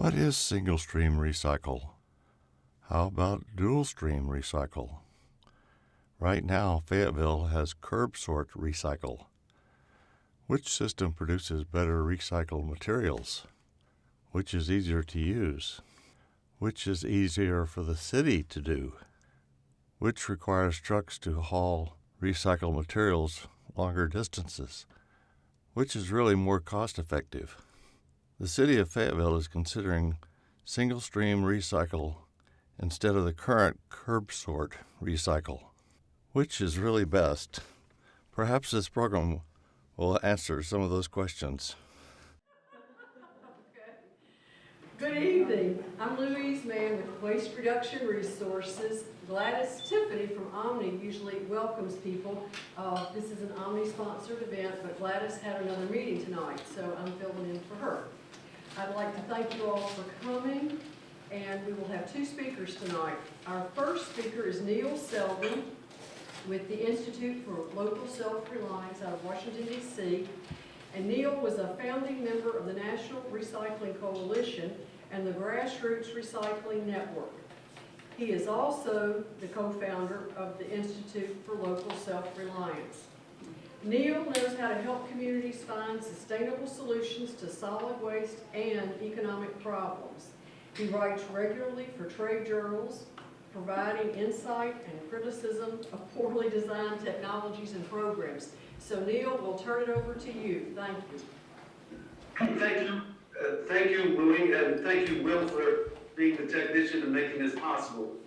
What is single-stream recycle? How about dual-stream recycle? Right now, Fayetteville has curb sort recycle. Which system produces better recycled materials? Which is easier to use? Which is easier for the city to do? Which requires trucks to haul recycled materials longer distances? Which is really more cost-effective? The city of Fayetteville is considering single-stream recycle instead of the current curb sort recycle. Which is really best? Perhaps this program will answer some of those questions. Good evening. I'm Louise Mann with Waste Reduction Resources. Gladys Tiffany from Omni usually welcomes people. This is an Omni-sponsored event, but Gladys had another meeting tonight, so I'm filling in for her. I'd like to thank you all for coming, and we will have two speakers tonight. Our first speaker is Neil Selden with the Institute for Local Self-Reliance out of Washington, D.C. And Neil was a founding member of the National Recycling Coalition and the Grassroots Recycling Network. He is also the co-founder of the Institute for Local Self-Reliance. Neil knows how to help communities find sustainable solutions to solid waste and economic problems. He writes regularly for trade journals, providing insight and criticism of poorly designed technologies and programs. So Neil, we'll turn it over to you. Thank you. Thank you, Louie, and thank you, Will, for being the technician and making this possible.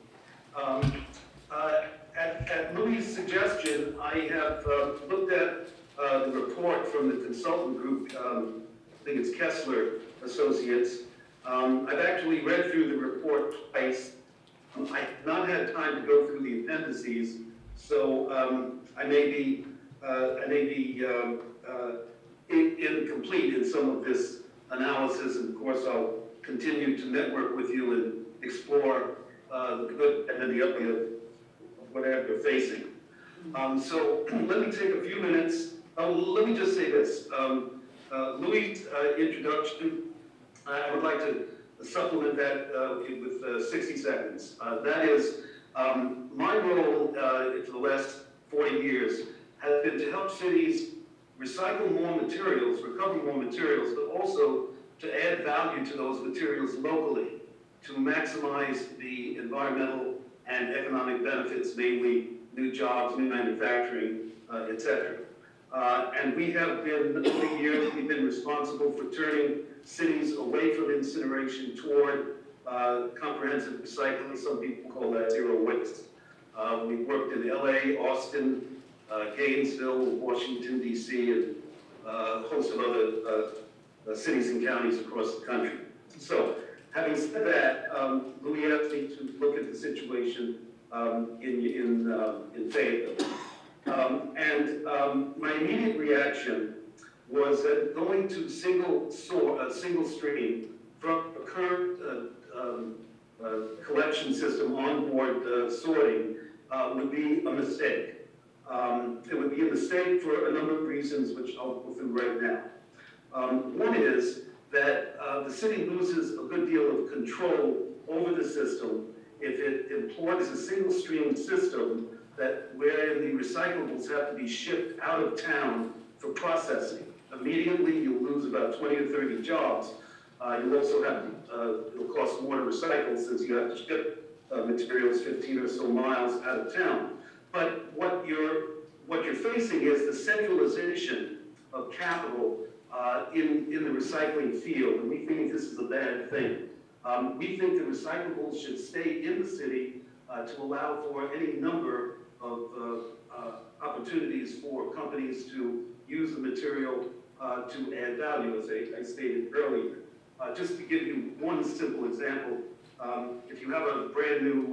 At Louie's suggestion, I have looked at the report from the consultant group, I think it's Kessler Associates. I've actually read through the report twice. I have not had time to go through the appendices, so I may be incomplete in some of this analysis, and of course I'll continue to network with you and explore the good and the ugly of whatever you're facing. So let me take a few minutes. Let me just say this. Louis' introduction, I would like to supplement that with 60 seconds. That is, my role for the last 40 years has been to help cities recycle more materials, recover more materials, but also to add value to those materials locally to maximize the environmental and economic benefits, mainly new jobs, new manufacturing, etc. And we have been, over the years, we've been responsible for turning cities away from incineration toward comprehensive recycling. Some people call that zero waste. We've worked in LA, Austin, Gainesville, Washington, D.C., and a host of other cities and counties across the country. So, having said that, Louis asked me to look at the situation in Fayetteville. My immediate reaction was that going to single stream from a current collection system onboard sorting would be a mistake. It would be a mistake for a number of reasons, which I'll go through right now. One is that the city loses a good deal of control over the system if it employs a single stream system wherein the recyclables have to be shipped out of town for processing. Immediately, you'll lose about 20 or 30 jobs. You'll also have, it'll cost more to recycle since you have to ship materials 15 or so miles out of town. But what you're facing is the centralization of capital in the recycling field, and we think this is a bad thing. We think the recyclables should stay in the city to allow for any number of opportunities for companies to use the material to add value, as I stated earlier. Just to give you one simple example, if you have a brand new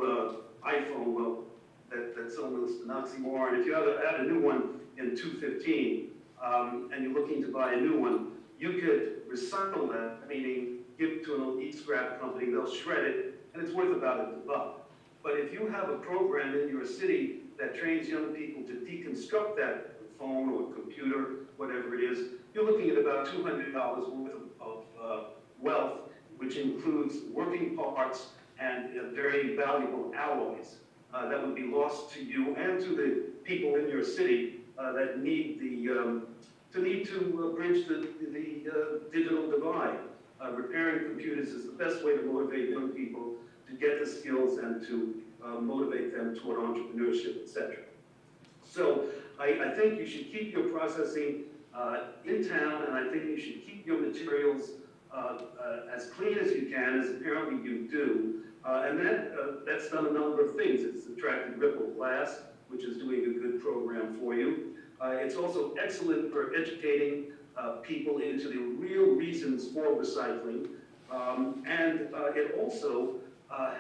iPhone, well, that's almost an oxymoron. If you add a new one in 2015, and you're looking to buy a new one, you could recycle that, meaning give it to an old e-scrap company, they'll shred it, and it's worth about $1. But if you have a program in your city that trains young people to deconstruct that phone or computer, whatever it is, you're looking at about $200 worth of wealth, which which includes working parts and very valuable alloys that would be lost to you and to the people in your city that need to bridge the digital divide. Repairing computers is the best way to motivate young people to get the skills and to motivate them toward entrepreneurship, etc. So I think you should keep your processing in town, and I think you should keep your materials as clean as you can, as apparently you do. And that's done a number of things. It's attracted Ripple Glass, which is doing a good program for you. It's also excellent for educating people into the real reasons for recycling. And it also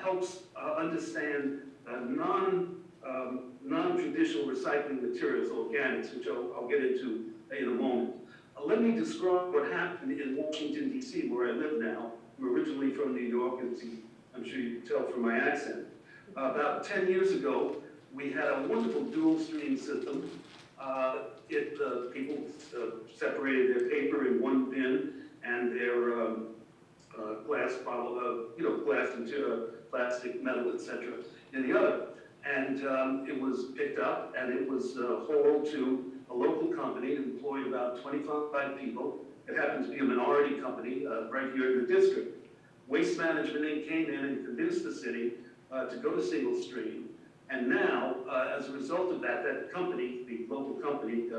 helps understand non-traditional recycling materials, organics, which I'll get into in a moment. Let me describe what happened in Washington, D.C., where I live now. I'm originally from New York, and I'm sure you can tell from my accent. About 10 years ago, we had a wonderful dual stream system. People separated their paper in one bin and their glass bottle, glass material, plastic, metal, etc. in the other. And it was picked up and it was hauled to a local company that employed about 25 people. It happened to be a minority company right here in the district. Waste Management Inc. came in and convinced the city to go to single stream. And now, as a result of that, that company, the local company,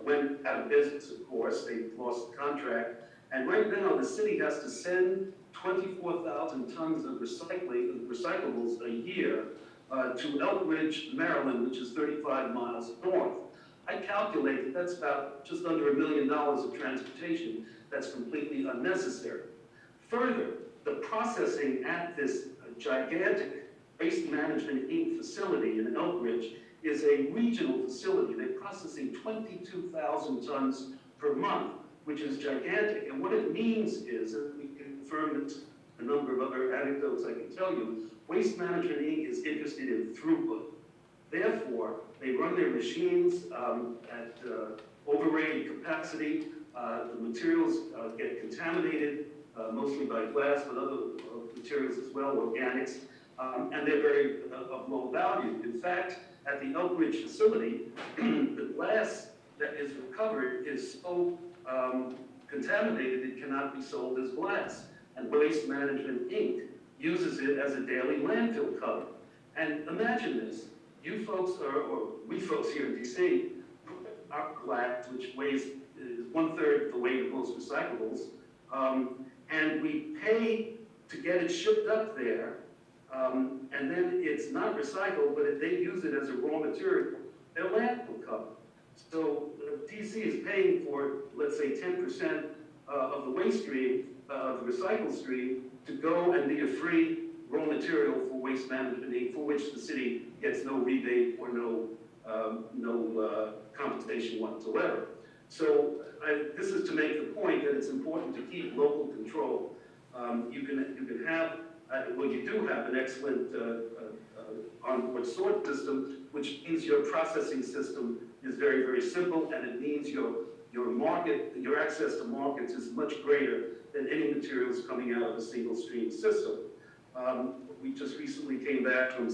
went out of business, of course. They lost the contract. And right now, the city has to send 24,000 tons of recyclables a year to Elk Ridge, Maryland, which is 35 miles north. I calculate that's about just under $1 million of transportation that's completely unnecessary. Further, the processing at this gigantic Waste Management Inc. facility in Elk Ridge is a regional facility. They're processing 22,000 tons per month, which is gigantic. And what it means is, and we can confirm it, a number of other anecdotes I can tell you, Waste Management Inc. is interested in throughput. Therefore, they run their machines at overrated capacity. The materials get contaminated, mostly by glass, but other materials as well, organics. And they're very of low value. In fact, at the Elk Ridge facility, the glass that is recovered is so contaminated it cannot be sold as glass. And Waste Management Inc. uses it as a daily landfill cover. And imagine this, you folks, or we folks here in DC, our glass, which weighs 1/3 the weight of most recyclables, and we pay to get it shipped up there, and then it's not recycled, but they use it as a raw material. Their landfill cover. So DC is paying for, let's say, 10% of the waste stream, of the recycle stream, to go and be a free raw material for Waste Management Inc., for which the city gets no rebate or no compensation whatsoever. So this is to make the point that it's important to keep local control. You can have, well, you do have an excellent onboard sort system, which means your processing system is very, very simple, and it means your access to markets is much greater than any materials coming out of a single stream system. We just recently came back from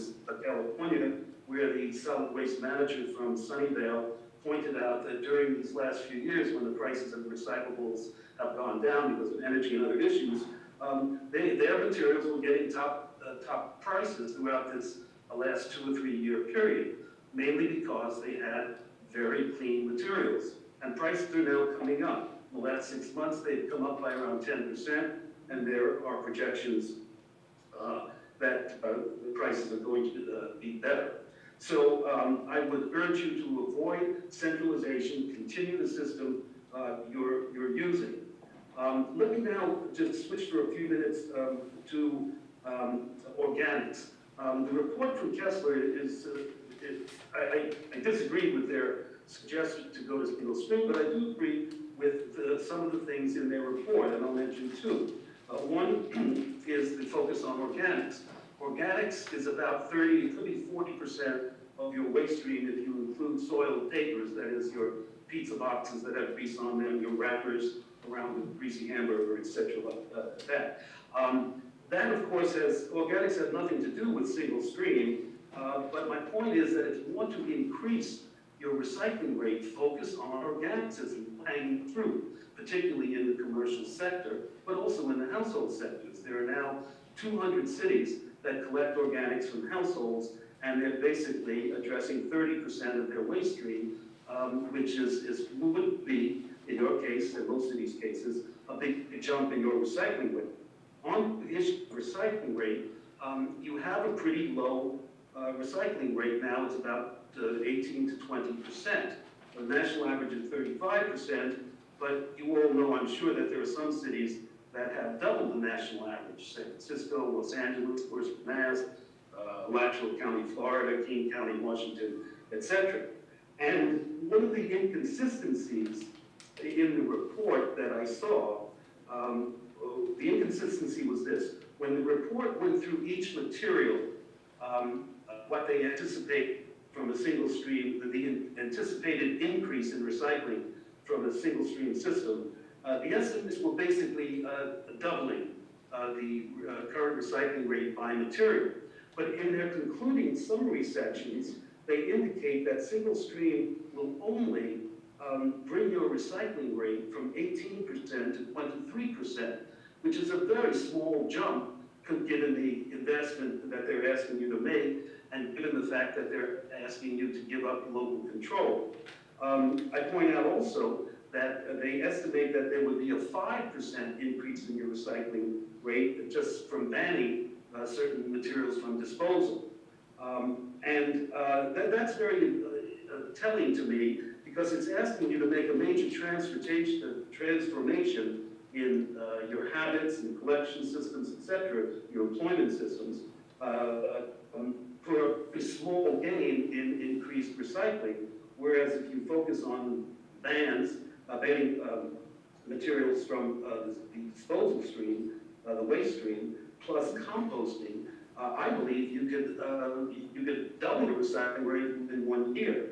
California, where the solid waste manager from Sunnyvale pointed out that during these last few years, when the prices of recyclables have gone down because of energy and other issues, their materials were getting top prices throughout this last 2 or 3 year period, mainly because they had very clean materials. And prices are now coming up. In the last 6 months, they've come up by around 10%, and there are projections that the prices are going to be better. So I would urge you to avoid centralization, continue the system you're using. Let me now just switch for a few minutes to organics. The report from Kessler is, I disagree with their suggestion to go to single stream, but I do agree with some of the things in their report, and I'll mention two. One is the focus on organics. Organics is about 30, it could be 40% of your waste stream if you include soiled papers, that is your pizza boxes that have grease on them, your wrappers around the greasy hamburger, etc. like that. That, of course, organics have nothing to do with single stream, but my point is that if you want to increase your recycling rate, focus on organics as hanging fruit, particularly in the commercial sector, but also in the household sectors. There are now 200 cities that collect organics from households, and they're basically addressing 30% of their waste stream, which would be, in your case, in most of these cases, a big jump in your recycling rate. On the issue of recycling rate, you have a pretty low recycling rate now. It's about 18 to 20%. The national average is 35%, but you all know, I'm sure, that there are some cities that have double the national average. San Francisco, Los Angeles, of course, Mass, Alachua County, Florida, King County, Washington, etc. And one of the inconsistencies in the report that I saw, the inconsistency was this. When the report went through each material, what they anticipate from a single stream, the anticipated increase in recycling from a single stream system, the estimates were basically doubling the current recycling rate by material. But in their concluding summary sections, they indicate that single stream will only bring your recycling rate from 18% to 23%, which is a very small jump given the investment that they're asking you to make and given the fact that they're asking you to give up local control. I point out also that they estimate that there would be a 5% increase in your recycling rate just from banning certain materials from disposal. That's very telling to me, because it's asking you to make a major transformation in your habits and collection systems, etc., your employment systems, for a small gain in increased recycling. Whereas if you focus on banning materials from the disposal stream, the waste stream, plus composting, I believe you could double the recycling rate in 1 year.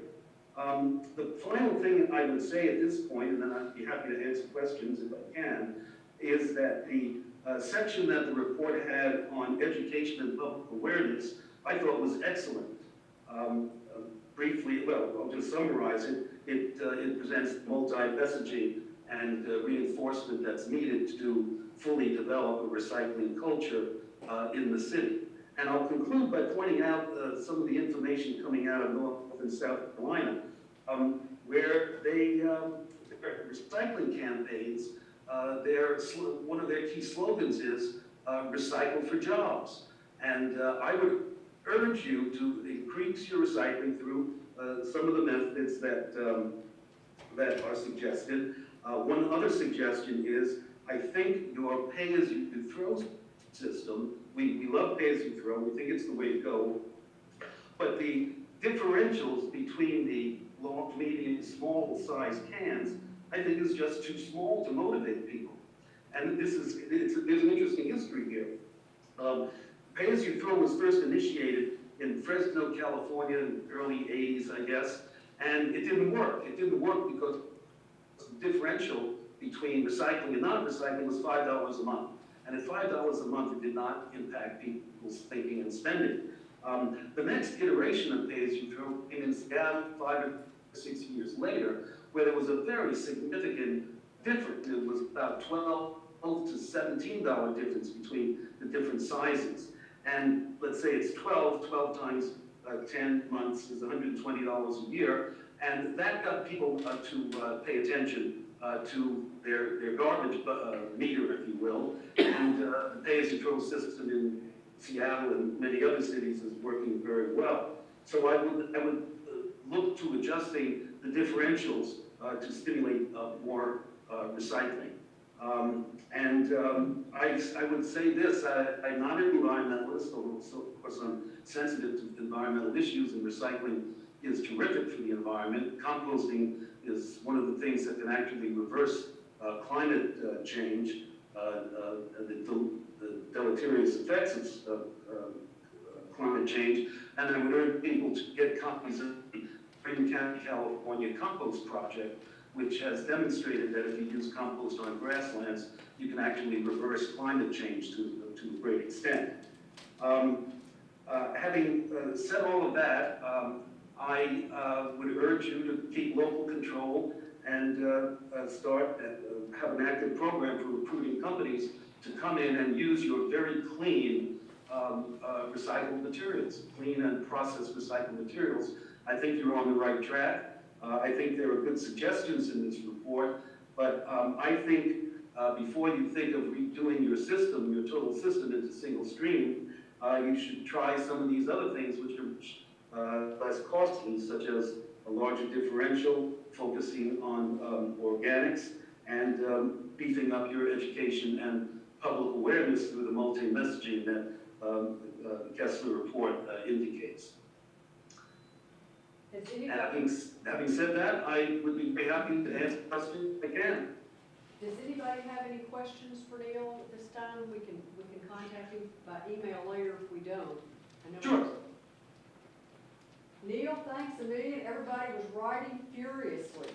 The final thing I would say at this point, and then I'd be happy to answer questions if I can, is that the section that the report had on education and public awareness, I thought was excellent. Briefly, well, I'll just summarize it. It presents multi-messaging and reinforcement that's needed to fully develop a recycling culture in the city. And I'll conclude by pointing out some of the information coming out of North and South Carolina, where their recycling campaigns, one of their key slogans is recycle for jobs. And I would urge you to increase your recycling through some of the methods that are suggested. One other suggestion is, I think your pay-as-you-throw system, we love pay-as-you-throw, we think it's the way to go, but the differentials between the long, medium, small size cans, I think is just too small to motivate people. And there's an interesting history here. Pay-as-you-throw was first initiated in Fresno, California in the early 80s, I guess, and it didn't work. It didn't work because the differential between recycling and non-recycling was $5 a month. And at $5 a month, it did not impact people's thinking and spending. The next iteration of pay-as-you-throw came in Seattle 5 or 6 years later, where there was a very significant difference. It was about $12 to $17 difference between the different sizes. And let's say it's 12 times 10 months is $120 a year. And that got people to pay attention to their garbage meter, if you will. And the pay-as-you-throw system in Seattle and many other cities is working very well. So I would look to adjusting the differentials to stimulate more recycling. I would say this, I'm not an environmentalist, although of course I'm sensitive to environmental issues, and recycling is terrific for the environment. Composting is one of the things that can actually reverse climate change, the deleterious effects of climate change. And I would urge people to get copies of the Green County, California Compost Project, which has demonstrated that if you use compost on grasslands, you can actually reverse climate change to a great extent. Having said all of that, I would urge you to keep local control and have an active program for recruiting companies to come in and use your very clean recycled materials, clean and processed recycled materials. I think you're on the right track. I think there are good suggestions in this report, but I think before you think of redoing your system, your total system into single stream, you should try some of these other things which are less costly, such as a larger differential, focusing on organics, and beefing up your education and public awareness through the multi-messaging that the Kessler report indicates. Having said that, I would be very happy to answer questions again. Does anybody have any questions for Neil at this time? We can contact him by email later if we don't. I know. Sure. Neil, thanks a million. Everybody was writing furiously.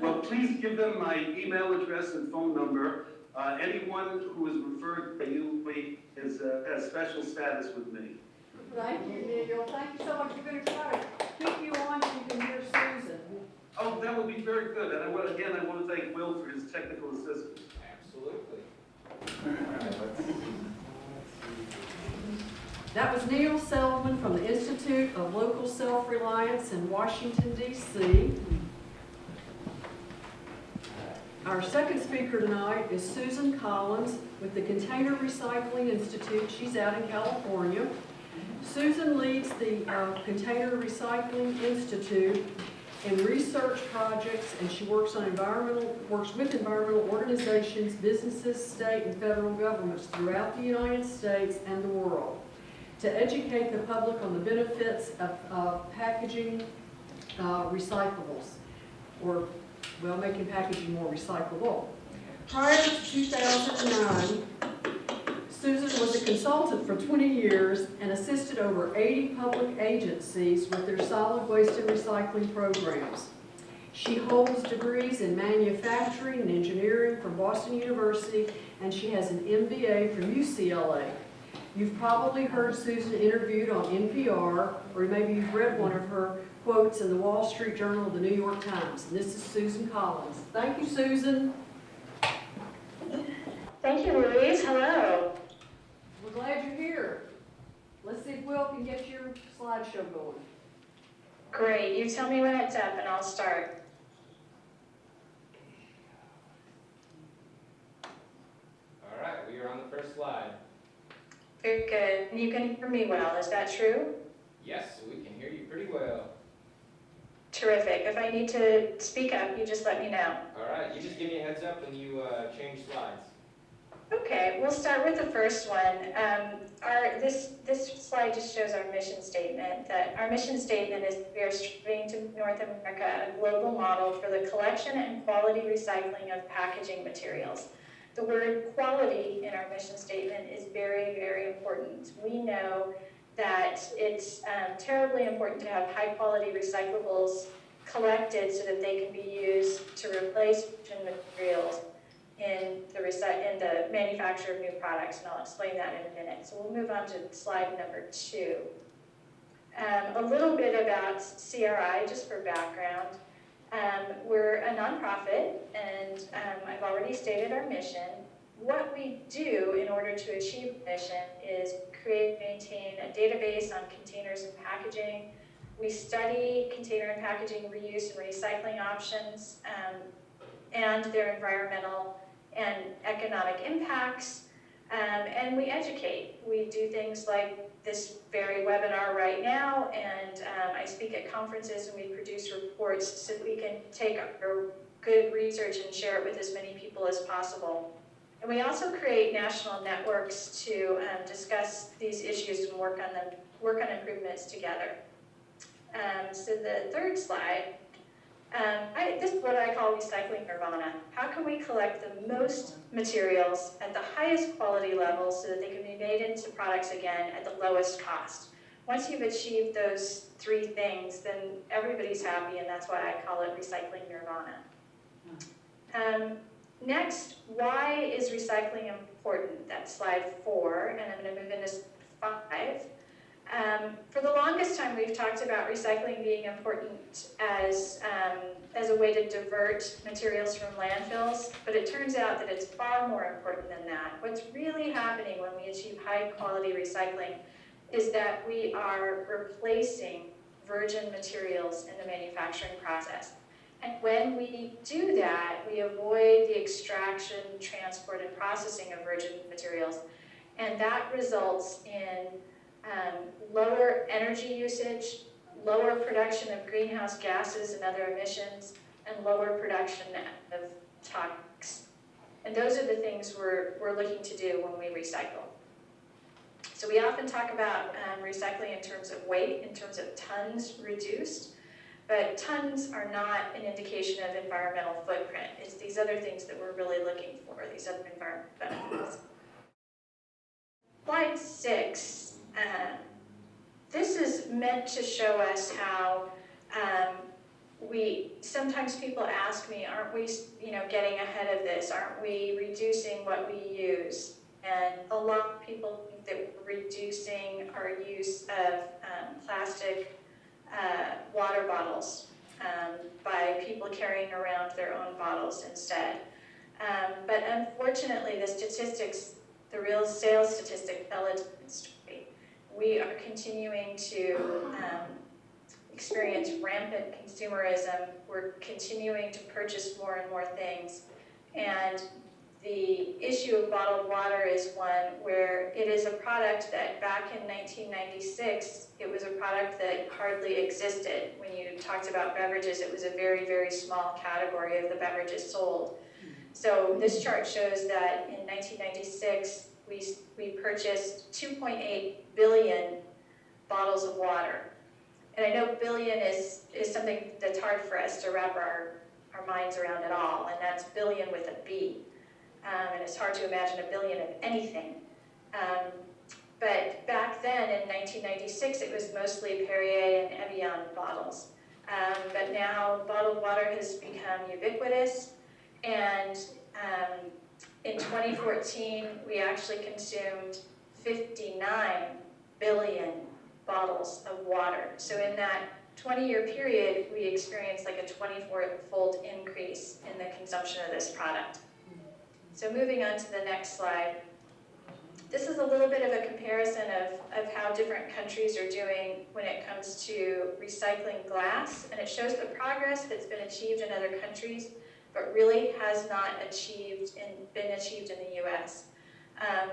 Well, please give them my email address and phone number. Anyone who is referred by you has special status with me. Thank you, Neil. Thank you so much. We're going to try to keep you on so you can hear Susan. Oh, that would be very good. And I want to thank Will for his technical assistance. Absolutely. That was Neil Seligman from the Institute of Local Self-Reliance in Washington, D.C. Our second speaker tonight is Susan Collins with the Container Recycling Institute. She's out in California. Susan leads the Container Recycling Institute in research projects, and she works with environmental organizations, businesses, state and federal governments throughout the United States and the world to educate the public on the benefits of packaging recyclables, or, well, making packaging more recyclable. Prior to 2009, Susan was a consultant for 20 years and assisted over 80 public agencies with their solid waste and recycling programs. She holds degrees in manufacturing and engineering from Boston University, and she has an MBA from UCLA. You've probably heard Susan interviewed on NPR, or maybe you've read one of her quotes in the Wall Street Journal or the New York Times. And this is Susan Collins. Thank you, Susan. Thank you, Louise. Hello. We're glad you're here. Let's see if Will can get your slideshow going. Great. You tell me when it's up and I'll start. All right, we are on the first slide. Very good. And you can hear me well. Is that true? Yes, we can hear you pretty well. Terrific. If I need to speak up, you just let me know. All right, you just give me a heads up when you change slides. Okay, we'll start with the first one. This slide just shows our mission statement. That our mission statement is we are striving to make North America a global model for the collection and quality recycling of packaging materials. The word quality in our mission statement is very, very important. We know that it's terribly important to have high quality recyclables collected so that they can be used to replace virgin materials in the manufacture of new products, and I'll explain that in a minute. So we'll move on to slide number 2. A little bit about CRI, just for background. We're a nonprofit, and I've already stated our mission. What we do in order to achieve the mission is create and maintain a database on containers and packaging. We study container and packaging reuse and recycling options and their environmental and economic impacts, and we educate. We do things like this very webinar right now, and I speak at conferences and we produce reports so that we can take our good research and share it with as many people as possible. And we also create national networks to discuss these issues and work on improvements together. So the third slide, this is what I call recycling nirvana. How can we collect the most materials at the highest quality levels so that they can be made into products again at the lowest cost? Once you've achieved those three things, then everybody's happy, and that's why I call it recycling nirvana. Next, why is recycling important? That's slide 4, and I'm going to move into 5. For the longest time, we've talked about recycling being important as a way to divert materials from landfills, but it turns out that it's far more important than that. What's really happening when we achieve high quality recycling is that we are replacing virgin materials in the manufacturing process. And when we do that, we avoid the extraction, transport, and processing of virgin materials, and that results in lower energy usage, lower production of greenhouse gases and other emissions, and lower production of toxics. And those are the things we're looking to do when we recycle. So we often talk about recycling in terms of weight, in terms of tons reduced, but tons are not an indication of environmental footprint. It's these other things that we're really looking for, these other environmental benefits. Slide 6. This is meant to show us how sometimes people ask me, aren't we getting ahead of this? Aren't we reducing what we use? And a lot of people think that we're reducing our use of plastic water bottles by people carrying around their own bottles instead. But unfortunately, the real sales statistic tell a different story. We are continuing to experience rampant consumerism. We're continuing to purchase more and more things. And the issue of bottled water is one where it is a product that back in 1996, it was a product that hardly existed. When you talked about beverages, it was a very, very small category of the beverages sold. So this chart shows that in 1996, we purchased 2.8 billion bottles of water. And I know billion is something that's hard for us to wrap our minds around at all, and that's billion with a B. And it's hard to imagine a billion of anything. But back then, in 1996, it was mostly Perrier and Evian bottles. But now bottled water has become ubiquitous, and in 2014, we actually consumed 59 billion bottles of water. So in that 20-year period, we experienced like a 24-fold increase in the consumption of this product. So moving on to the next slide. This is a little bit of a comparison of how different countries are doing when it comes to recycling glass, and it shows the progress that's been achieved in other countries, but really has not been achieved in the US.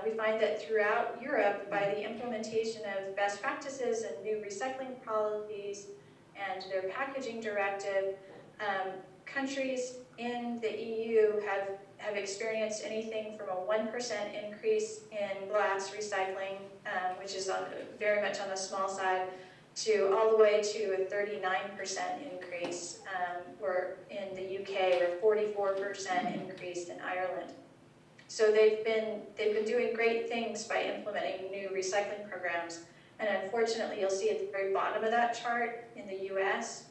We find that throughout Europe, by the implementation of best practices and new recycling policies and their packaging directive, countries in the EU have experienced anything from a 1% increase in glass recycling, which is very much on the small side, to all the way to a 39% increase, or in the UK, or 44% increase in Ireland. So they've been doing great things by implementing new recycling programs. And unfortunately, you'll see at the very bottom of that chart in the US,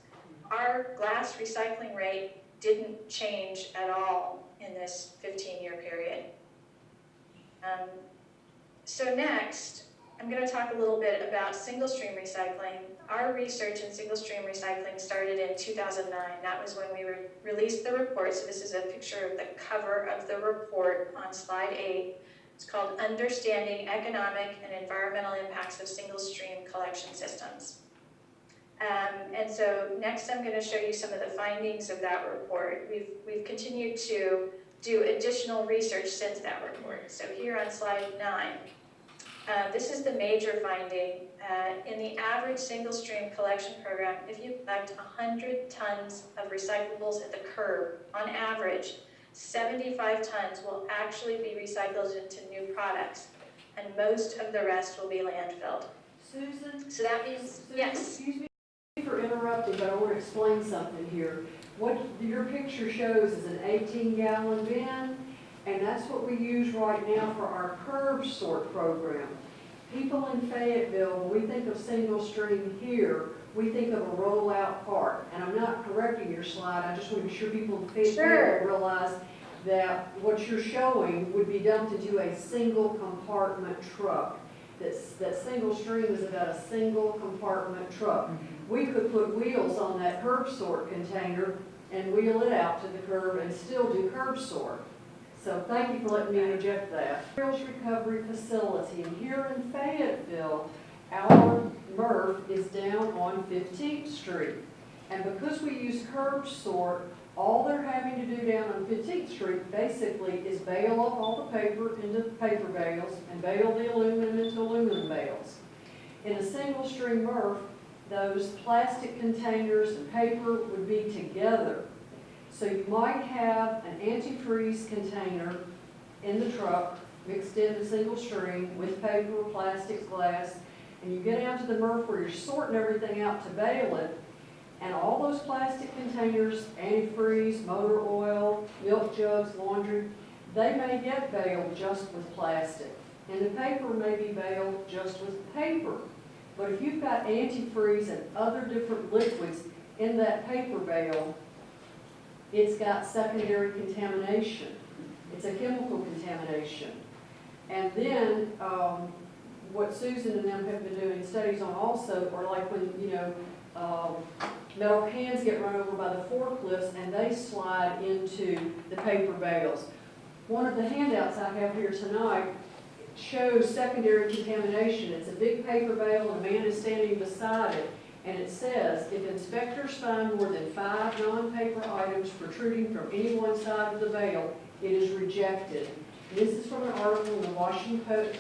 our glass recycling rate didn't change at all in this 15-year period. So next, I'm going to talk a little bit about single-stream recycling. Our research in single-stream recycling started in 2009. That was when we released the report. So this is a picture of the cover of the report on slide 8. It's called Understanding Economic and Environmental Impacts of Single-Stream Collection Systems. And so next I'm going to show you some of the findings of that report. We've continued to do additional research since that report. So here on slide 9, this is the major finding. In the average single-stream collection program, if you collect 100 tons of recyclables at the curb, on average, 75 tons will actually be recycled into new products, and most of the rest will be landfilled. Susan? So that means, yes? Excuse me for interrupting, but I want to explain something here. What your picture shows is an 18-gallon bin, and that's what we use right now for our curb sort program. People in Fayetteville, when we think of single stream here, we think of a rollout cart. And I'm not correcting your slide, I just want to be sure people in Fayetteville realize that what you're showing would be dumped into a single compartment truck. That single stream is about a single compartment truck. We could put wheels on that curb sort container and wheel it out to the curb and still do curb sort. So thank you for letting me interject that. Materials recovery facility, and here in Fayetteville, our MRF is down on 15th Street. And because we use curb sort, all they're having to do down on 15th Street basically is bale up all the paper into paper bales and bale the aluminum into aluminum bales. In a single stream MRF, those plastic containers and paper would be together. So you might have an antifreeze container in the truck mixed into single stream with paper, plastic, glass, and you get down to the MRF where you're sorting everything out to bale it, and all those plastic containers, antifreeze, motor oil, milk jugs, laundry, they may get baled just with plastic. And the paper may be baled just with paper. But if you've got antifreeze and other different liquids in that paper bale, it's got secondary contamination. It's a chemical contamination. And then what Susan and them have been doing studies on also are like when, metal cans get run over by the forklifts and they slide into the paper bales. One of the handouts I have here tonight shows secondary contamination. It's a big paper bale and a man is standing beside it. And it says, if inspectors find more than 5 non-paper items protruding from any one side of the bale, it is rejected. And this is from an article in the Washington Post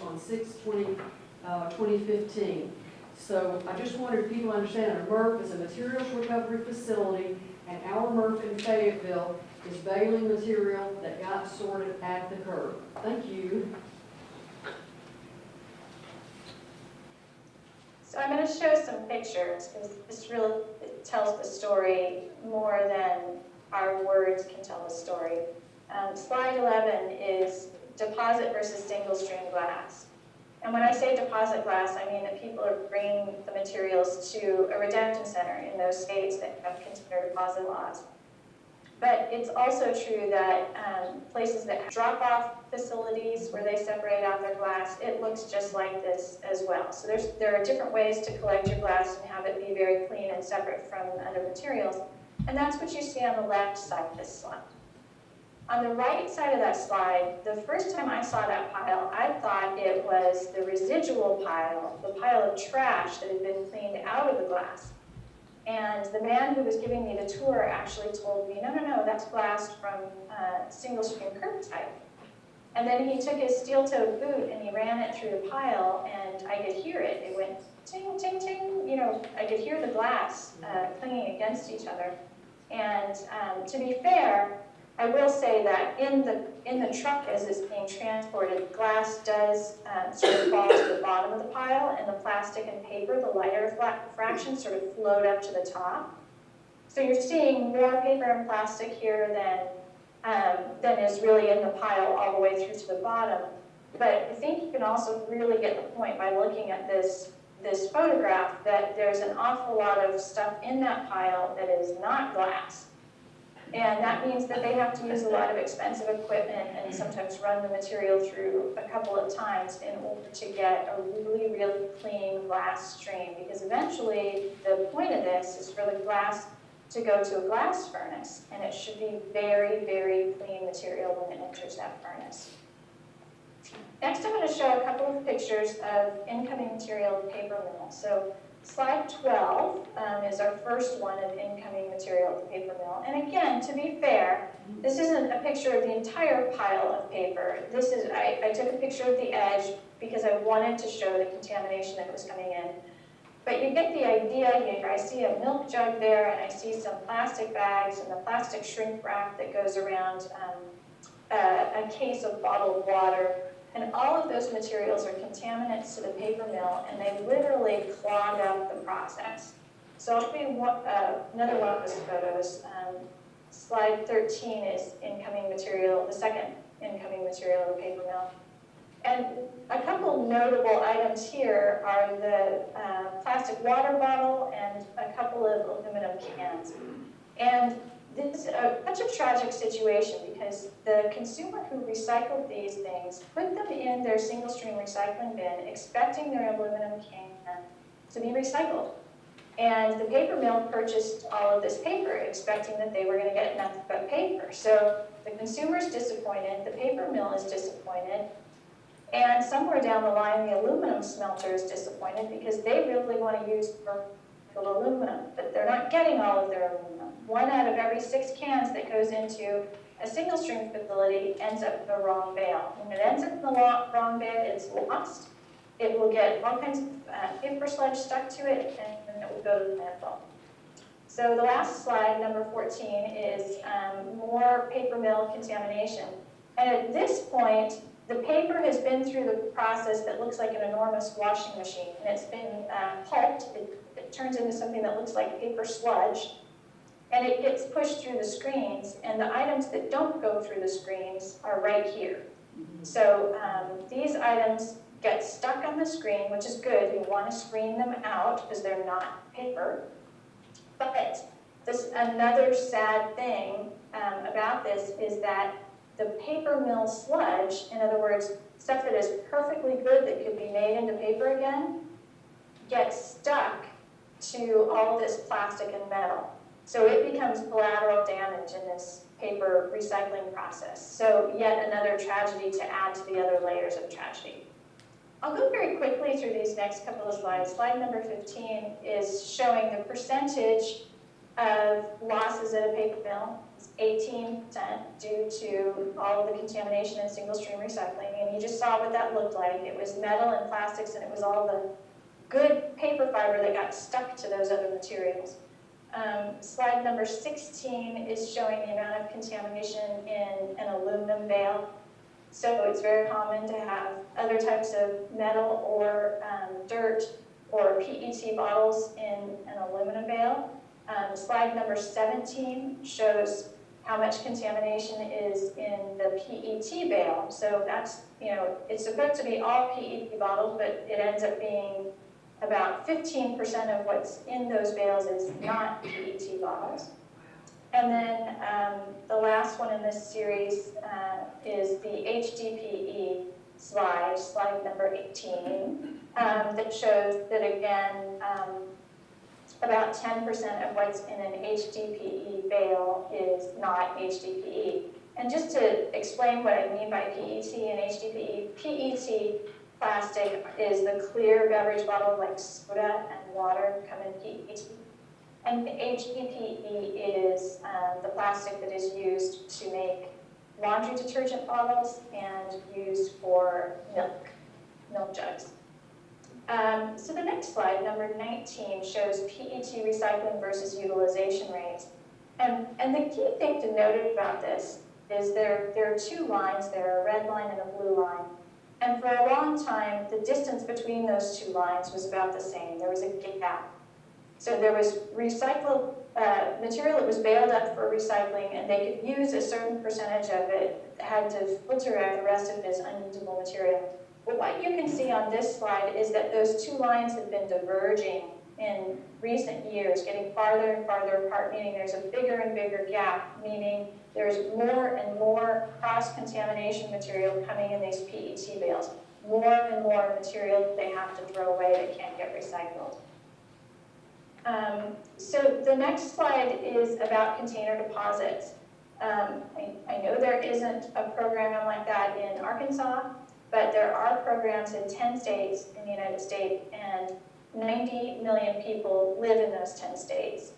on 6/20/2015. So I just wanted people to understand that a MRF is a materials recovery facility, and our MRF in Fayetteville is baling material that got sorted at the curb. Thank you. So I'm going to show some pictures because this really tells the story more than our words can tell the story. Slide 11 is deposit versus single stream glass. And when I say deposit glass, I mean that people are bringing the materials to a redemption center in those states that have container deposit laws. But it's also true that places that have drop-off facilities where they separate out their glass, it looks just like this as well. So there are different ways to collect your glass and have it be very clean and separate from other materials. And that's what you see on the left side of this slide. On the right side of that slide, the first time I saw that pile, I thought it was the residual pile, the pile of trash that had been cleaned out of the glass. And the man who was giving me the tour actually told me, no, that's glass from single stream curbside. And then he took his steel-toed boot and he ran it through the pile, and I could hear it. It went ting, ting, ting. I could hear the glass clinging against each other. And to be fair, I will say that in the truck as it's being transported, glass does sort of fall to the bottom of the pile, and the plastic and paper, the lighter fractions, sort of float up to the top. So you're seeing more paper and plastic here than is really in the pile all the way through to the bottom. But I think you can also really get the point by looking at this photograph that there's an awful lot of stuff in that pile that is not glass. And that means that they have to use a lot of expensive equipment and sometimes run the material through a couple of times in order to get a really, really clean glass stream. Because eventually, the point of this is for the glass to go to a glass furnace, and it should be very, very clean material when it enters that furnace. Next, I'm going to show a couple of pictures of incoming material paper mill. So slide 12 is our first one of incoming material at the paper mill. And again, to be fair, this isn't a picture of the entire pile of paper. This is, I took a picture of the edge because I wanted to show the contamination that was coming in. But you get the idea here. I see a milk jug there, and I see some plastic bags and the plastic shrink wrap that goes around a case of bottled water. And all of those materials are contaminants to the paper mill, and they literally clog up the process. So I'll show you another one of those photos. Slide 13 is incoming material, the second incoming material of the paper mill. And a couple notable items here are the plastic water bottle and a couple of aluminum cans. And this is such a tragic situation because the consumer who recycled these things put them in their single-stream recycling bin expecting their aluminum can to be recycled. And the paper mill purchased all of this paper expecting that they were going to get nothing but paper. So the consumer's disappointed, the paper mill is disappointed, and somewhere down the line the aluminum smelter is disappointed because they really want to use aluminum, but they're not getting all of their aluminum. 1 out of every 6 cans that goes into a single stream facility ends up in the wrong bale. When it ends up in the wrong bale, it's lost. It will get all kinds of paper sludge stuck to it, and it will go to the landfill. So the last slide, number 14, is more paper mill contamination. And at this point, the paper has been through the process that looks like an enormous washing machine, and it's been pulped. It turns into something that looks like paper sludge, and it gets pushed through the screens, and the items that don't go through the screens are right here. So these items get stuck on the screen, which is good. You want to screen them out because they're not paper. But another sad thing about this is that the paper mill sludge, in other words, stuff that is perfectly good that could be made into paper again, gets stuck to all this plastic and metal. So it becomes collateral damage in this paper recycling process. So yet another tragedy to add to the other layers of tragedy. I'll go very quickly through these next couple of slides. Slide number 15 is showing the percentage of losses at a paper mill. It's 18% due to all of the contamination and single-stream recycling. And you just saw what that looked like. It was metal and plastics, and it was all the good paper fiber that got stuck to those other materials. Slide number 16 is showing the amount of contamination in an aluminum bale. So it's very common to have other types of metal or dirt or PET bottles in an aluminum bale. Slide number 17 shows how much contamination is in the PET bale. So that's, it's supposed to be all PET bottles, but it ends up being about 15% of what's in those bales is not PET bottles. And then the last one in this series is the HDPE slide, slide number 18, that shows that again, about 10% of what's in an HDPE bale is not HDPE. And just to explain what I mean by PET and HDPE, PET plastic is the clear beverage bottle like soda and water come in PET. And HDPE is the plastic that is used to make laundry detergent bottles and used for milk jugs. So the next slide, number 19, shows PET recycling versus utilization rates. And the key thing to note about this is there are 2 lines. There are a red line and a blue line. And for a long time, the distance between those 2 lines was about the same. There was a gap. So there was recycled material that was baled up for recycling, and they could use a certain percentage of it, had to filter out the rest of it as unusable material. But what you can see on this slide is that those 2 lines have been diverging in recent years, getting farther and farther apart, meaning there's a bigger and bigger gap, meaning there's more and more cross-contamination material coming in these PET bales. More and more material that they have to throw away that can't get recycled. So the next slide is about container deposits. I know there isn't a program like that in Arkansas, but there are programs in 10 states in the United States, and 90 million people live in those 10 states.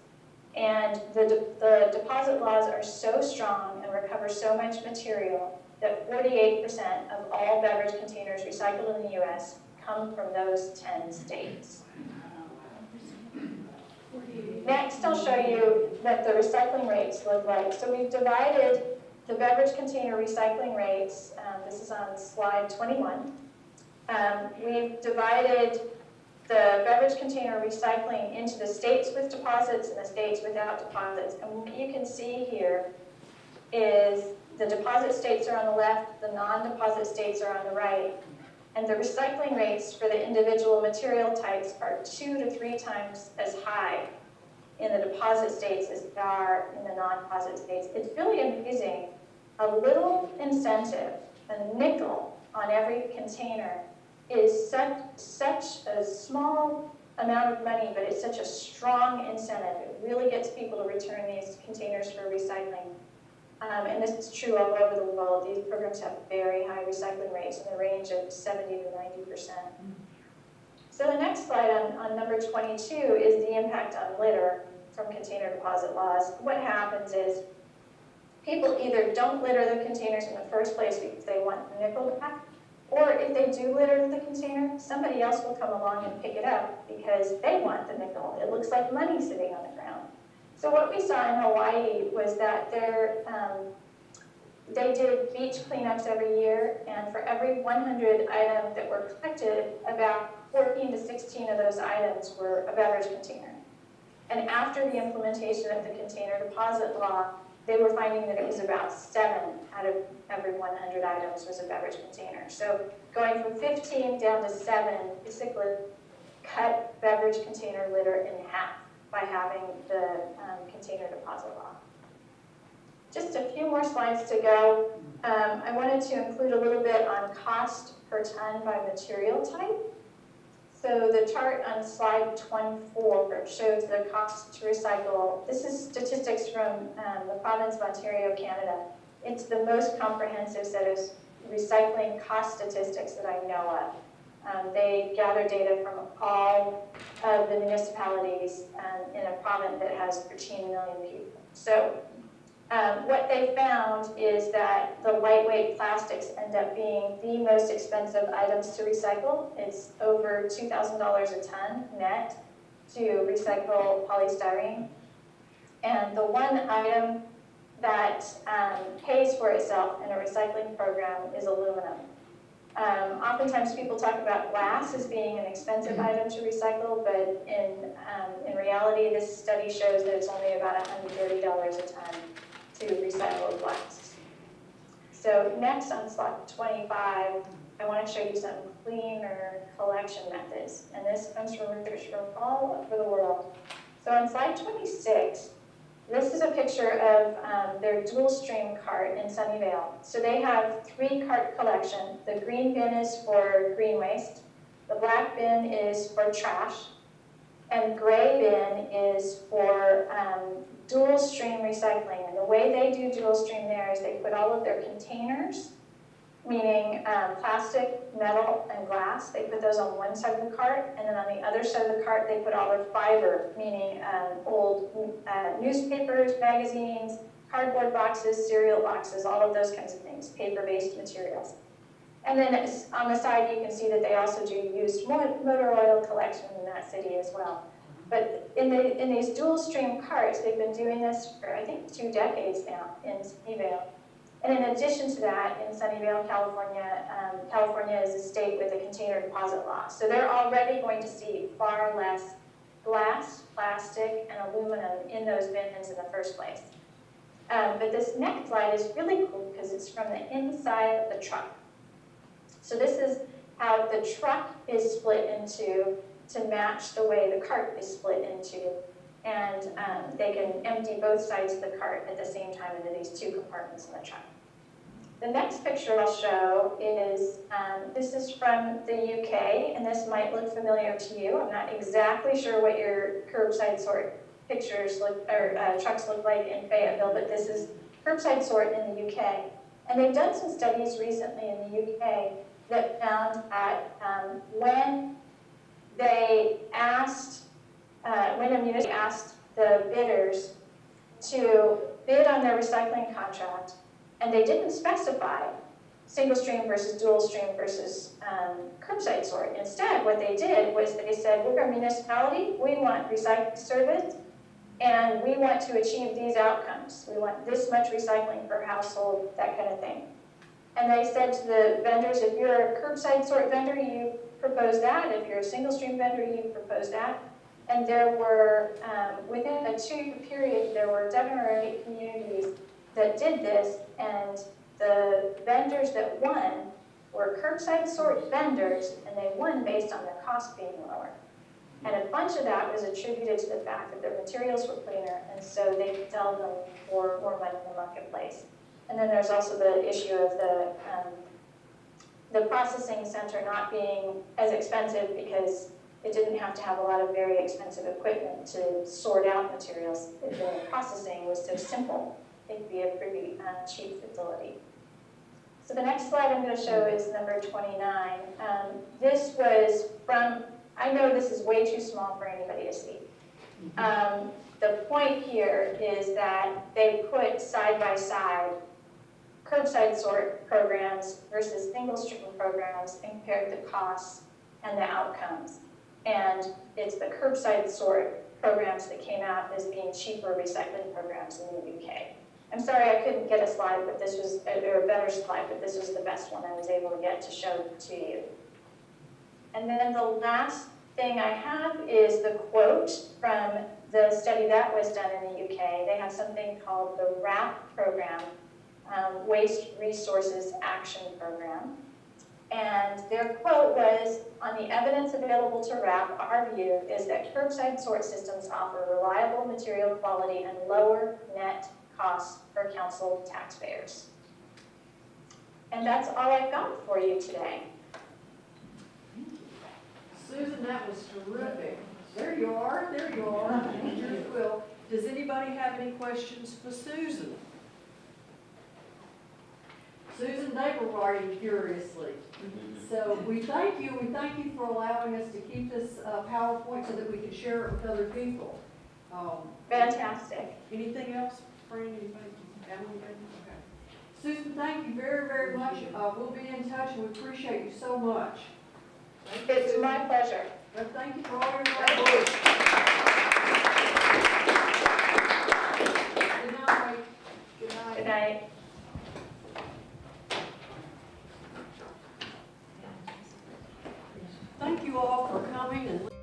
And the deposit laws are so strong and recover so much material that 48% of all beverage containers recycled in the U.S. come from those 10 states. Next, I'll show you what the recycling rates look like. So we've divided the beverage container recycling rates. This is on slide 21. We've divided the beverage container recycling into the states with deposits and the states without deposits. And what you can see here is The deposit states are on the left, the non-deposit states are on the right. And the recycling rates for the individual material types are 2 to 3 times as high in the deposit states as they are in the non-deposit states. It's really amazing. A little incentive, a nickel on every container, is such a small amount of money, but it's such a strong incentive. It really gets people to return these containers for recycling. And this is true all over the world. These programs have very high recycling rates in the range of 70 to 90%. So the next slide on number 22 is the impact on litter from container deposit laws. What happens is people either don't litter the containers in the first place because they want the nickel back, or if they do litter the container, somebody else will come along and pick it up because they want the nickel. It looks like money sitting on the ground. So what we saw in Hawaii was that they did beach cleanups every year, and for every 100 items that were collected, about 14 to 16 of those items were a beverage container. And after the implementation of the container deposit law, they were finding that it was about 7 out of every 100 items was a beverage container. So going from 15 down to 7 basically cut beverage container litter in half by having the container deposit law. Just a few more slides to go. I wanted to include a little bit on cost per ton by material type. So the chart on slide 24 shows the cost to recycle. This is statistics from the province of Ontario, Canada. It's the most comprehensive set of recycling cost statistics that I know of. They gather data from all of the municipalities in a province that has 13 million people. So what they found is that the lightweight plastics end up being the most expensive items to recycle. It's over $2,000 a ton net to recycle polystyrene. And the one item that pays for itself in a recycling program is aluminum. Oftentimes people talk about glass as being an expensive item to recycle, but in reality, this study shows that it's only about $130 a ton to recycle glass. So next on slide 25, I want to show you some cleaner collection methods. And this comes from research from all over the world. So on slide 26, this is a picture of their dual stream cart in Sunnyvale. So they have 3 cart collection. The green bin is for green waste, the black bin is for trash, and gray bin is for dual stream recycling. And the way they do dual stream there is they put all of their containers, meaning plastic, metal, and glass, they put those on one side of the cart, and then on the other side of the cart they put all their fiber, meaning old newspapers, magazines, cardboard boxes, cereal boxes, all of those kinds of things, paper-based materials. And then on the side you can see that they also do used motor oil collection in that city as well. But in these dual stream carts, they've been doing this for I think 2 decades now in Sunnyvale. And in addition to that, in Sunnyvale, California, California is a state with a container deposit law. So they're already going to see far less glass, plastic, and aluminum in those bins in the first place. But this next slide is really cool because it's from the inside of the truck. So this is how the truck is split into to match the way the cart is split into. And they can empty both sides of the cart at the same time into these 2 compartments in the truck. The next picture I'll show is, this is from the UK, and this might look familiar to you. I'm not exactly sure what your curbside sort pictures look, or trucks look like in Fayetteville, but this is curbside sort in the UK. And they've done some studies recently in the UK that found that when they asked, when a municipality asked the bidders to bid on their recycling contract, and they didn't specify single stream versus dual stream versus curbside sort. Instead, what they did was they said, we're a municipality, we want recycling service, and we want to achieve these outcomes. We want this much recycling per household, that kind of thing. And they said to the vendors, if you're a curbside sort vendor, you propose that. If you're a single stream vendor, you propose that. And there were, within a 2-year period, there were 7 or 8 communities that did this, and the vendors that won were curbside sort vendors, and they won based on their cost being lower. And a bunch of that was attributed to the fact that their materials were cleaner, and so they could sell them for more money in the marketplace. And then there's also the issue of the processing center not being as expensive because it didn't have to have a lot of very expensive equipment to sort out materials. The processing was so simple, it could be a pretty cheap facility. So the next slide I'm going to show is number 29. This was from, I know this is way too small for anybody to see. The point here is that they put side by side curbside sort programs versus single stream programs and compared the costs and the outcomes. And it's the curbside sort programs that came out as being cheaper recycling programs in the UK. I'm sorry I couldn't get a slide, but this was, or a better slide, but this was the best one I was able to get to show to you. And then the last thing I have is the quote from the study that was done in the UK. They have something called the WRAP program, Waste Resources Action Program. And their quote was, on the evidence available to WRAP, our view is that curbside sort systems offer reliable material quality and lower net costs for council taxpayers. And that's all I've got for you today. Susan, that was terrific. There you are, there you are. Here's Will. Does anybody have any questions for Susan? Susan, they were writing furiously. So we thank you for allowing us to keep this PowerPoint so that we can share it with other people. Fantastic. Anything else, Fran? Anything? Emily? Okay. Susan, thank you very, very much. We'll be in touch, and we appreciate you so much. It's my pleasure. Well, thank you for all your hard work. Good night. Good night. Good night. Thank you all for coming and